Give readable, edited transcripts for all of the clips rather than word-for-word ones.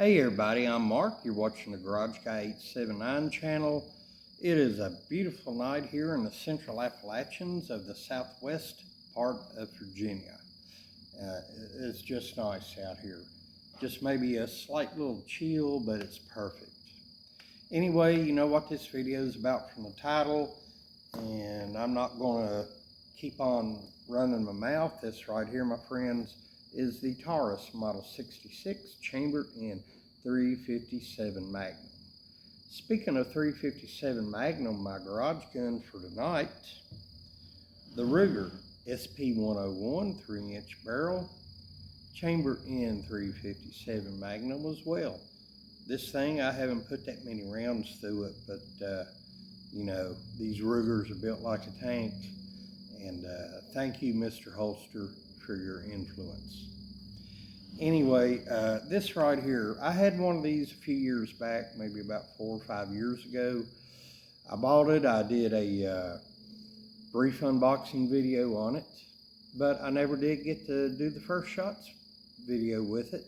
Hey everybody, I'm Mark. You're watching the Garage Guy 879 channel. It is a beautiful night here in the central Appalachians of the southwest part of Virginia. It's just nice out here. Just maybe a slight little chill, but it's perfect. Anyway, you know what this video is about from the title, and I'm not going to keep on running my mouth. This right here, my friends, is the Taurus Model 66 chambered in 357 Magnum. Speaking of 357 Magnum, my garage gun for tonight, the Ruger SP101 3-inch barrel, chambered in 357 Magnum as well. This thing, I haven't put that many rounds through it, but you know, these Rugers are built like a tank. And thank you, Mr. Holster, for your influence. Anyway, this right here, I had one of these a few years back, maybe about 4 or 5 years ago. I bought it. I did a brief unboxing video on it, but I never did get to do the first shots video with it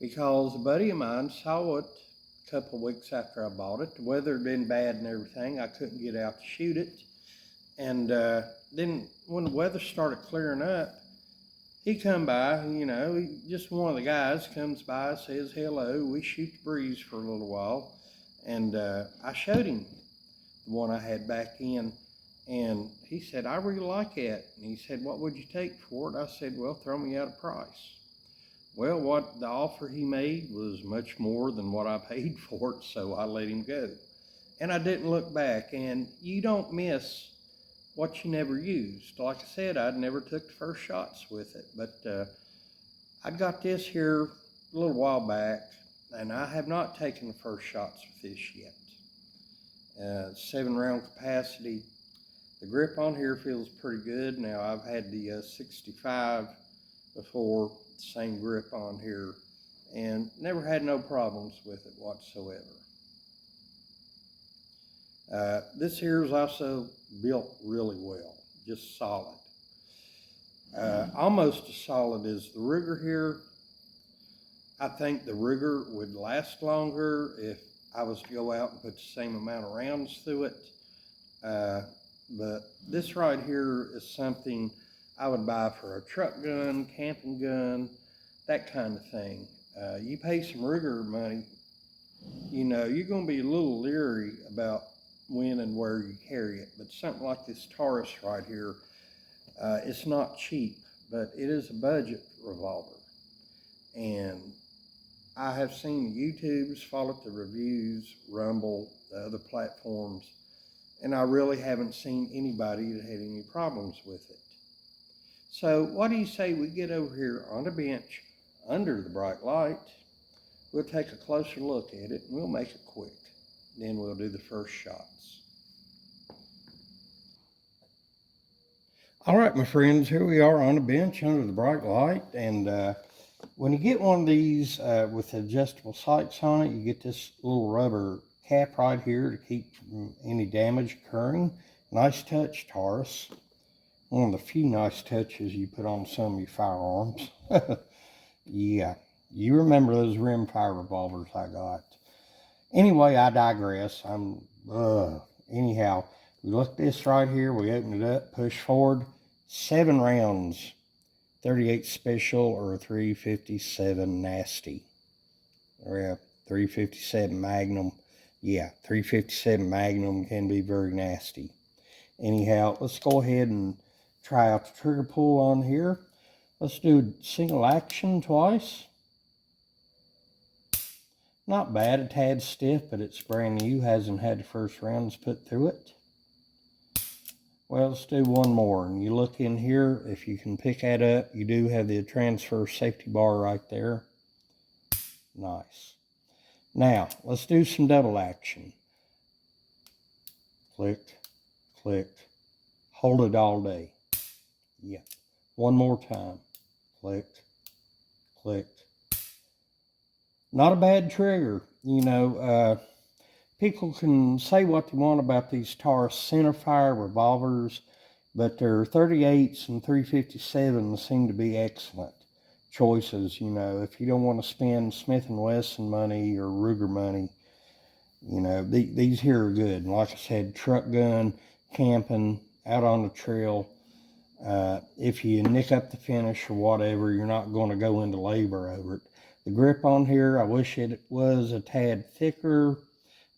because a buddy of mine saw it a couple of weeks after I bought it. The weather had been bad and everything. I couldn't get out to shoot it. And then when the weather started clearing up, he come by, you know, just one of the guys comes by, says hello. We shoot the breeze for a little while. And I showed him the one I had back in. And he said, I really like it. And he said, what would you take for it? I said, well, throw me out a price. Well, what the offer he made was much more than what I paid for it, so I let him go. And I didn't look back. And you don't miss what you never used. Like I said, I'd never took the first shots with it, but I got this here a little while back, and I have not taken the first shots with this yet. 7-round capacity. The grip on here feels pretty good. Now, I've had the 65 before, same grip on here, and never had no problems with it whatsoever. This here is also built really well, just solid. Almost as solid as the Ruger here. I think the Ruger would last longer if I was to go out and put the same amount of rounds through it. But this right here is something I would buy for a truck gun, camping gun, that kind of thing. You pay some Ruger money, you know, you're going to be a little leery about when and where you carry it. But something like this Taurus right here, it's not cheap, but it is a budget revolver. And I have seen the YouTubes, followed the reviews, Rumble, the other platforms, and I really haven't seen anybody that had any problems with it. So what do you say we get over here on the bench under the bright light? We'll take a closer look at it and we'll make it quick. Then we'll do the first shots. All right, my friends, here we are on the bench under the bright light. And when you get one of these with adjustable sights on it, you get this little rubber cap right here to keep from any damage occurring. Nice touch, Taurus. One of the few nice touches you put on some of your firearms. Yeah, you remember those rimfire revolvers I got. Anyway, I digress. Anyhow, we look at this right here. We open it up, push forward. 7 rounds, 38 special or 357 nasty. Or yeah, 357 Magnum. Yeah, 357 Magnum can be very nasty. Anyhow, let's go ahead and try out the trigger pull on here. Let's do single action twice. Not bad, a tad stiff, but it's brand new, hasn't had the first rounds put through it. Well, let's do one more. And you look in here, if you can pick that up, you do have the transfer safety bar right there. Nice. Now, let's do some double action. Click, click, hold it all day. Yeah. One more time. Click, click. Not a bad trigger. You know, people can say what they want about these Taurus centerfire revolvers, but their 38s and 357s seem to be excellent. choices. You know, if you don't want to spend Smith & Wesson money or Ruger money, you know, these here are good. And like I said, truck gun, camping, out on the trail. If you nick up the finish or whatever, you're not going to go into labor over it. The grip on here, I wish it was a tad thicker,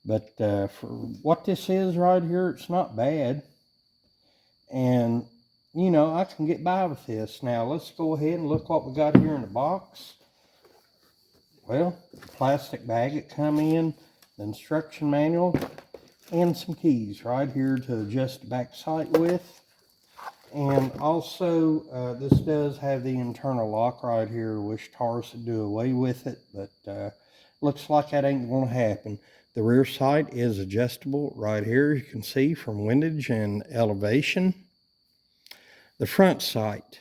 but for what this is right here, it's not bad. And, you know, I can get by with this. Now, let's go ahead and look what we got here in the box. Well, the plastic bag it come in, the instruction manual, and some keys right here to adjust the back sight with. And also, this does have the internal lock right here. Wish Taurus would do away with it, but looks like that ain't going to happen. The rear sight is adjustable right here. You can see from windage and elevation. The front sight,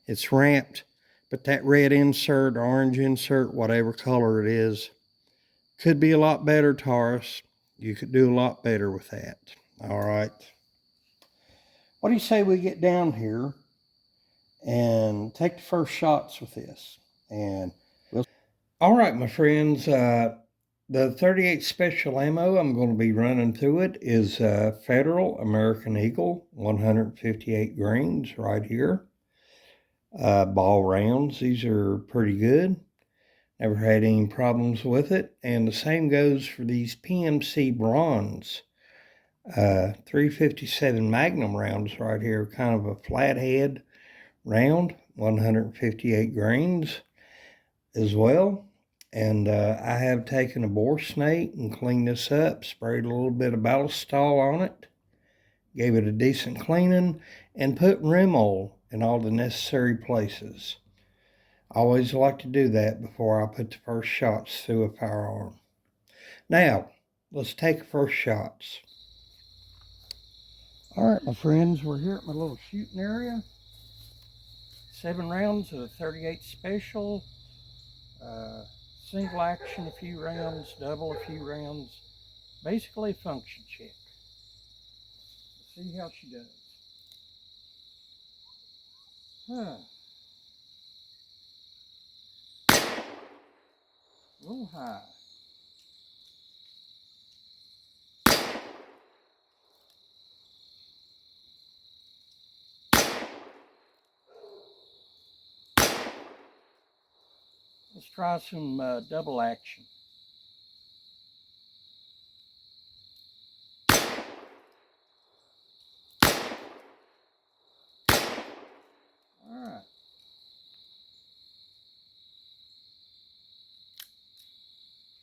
it's ramped, but that red insert, orange insert, whatever color it is, could be a lot better, Taurus. You could do a lot better with that. All right. What do you say we get down here and take the first shots with this? And we'll... All right, my friends, the 38 special ammo I'm going to be running through it is Federal American Eagle, 158 grains right here. Ball rounds, these are pretty good. Never had any problems with it. And the same goes for these PMC Bronze. 357 Magnum rounds right here, kind of a flathead round, 158 grains as well. And I have taken a bore snake and cleaned this up, sprayed a little bit of ballistol on it, gave it a decent cleaning, and put rim oil in all the necessary places. I always like to do that before I put the first shots through a firearm. Now, let's take the first shots. All right, my friends, we're here at my little shooting area. 7 rounds of a 38 special. Single action a few rounds, double a few rounds. Basically a function check. Let's see how she does. A little high. Let's try some double action. All right.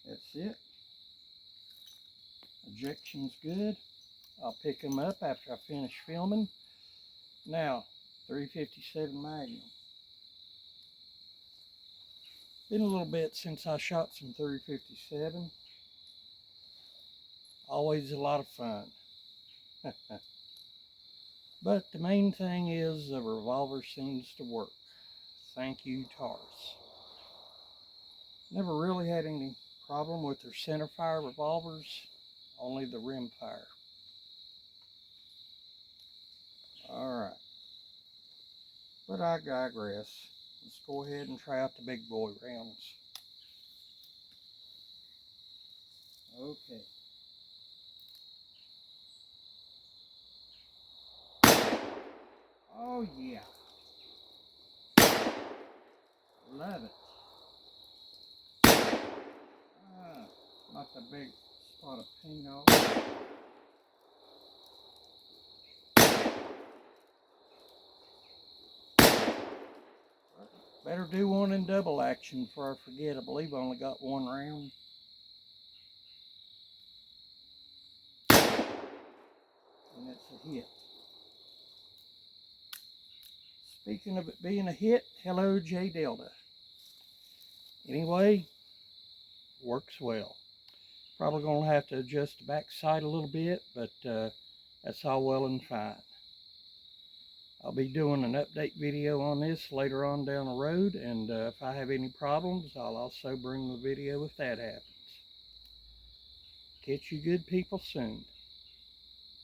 That's it. Ejection's good. I'll pick them up after I finish filming. Now, 357 Magnum. Been a little bit since I shot some 357. Always a lot of fun. But the main thing is the revolver seems to work. Thank you, Taurus. Never really had any problem with their centerfire revolvers, only the rimfire. Alright. But I digress. Let's go ahead and try out the big boy rounds. Okay. Oh yeah. Love it. Not the big spot of paint off. Better do one in double action before I forget. I believe I only got 1 round. And it's a hit. Speaking of it being a hit, hello J Delta. Anyway, works well. Probably going to have to adjust the back sight a little bit, but that's all well and fine. I'll be doing an update video on this later on down the road, and if I have any problems, I'll also bring the video if that happens. Catch you good people soon.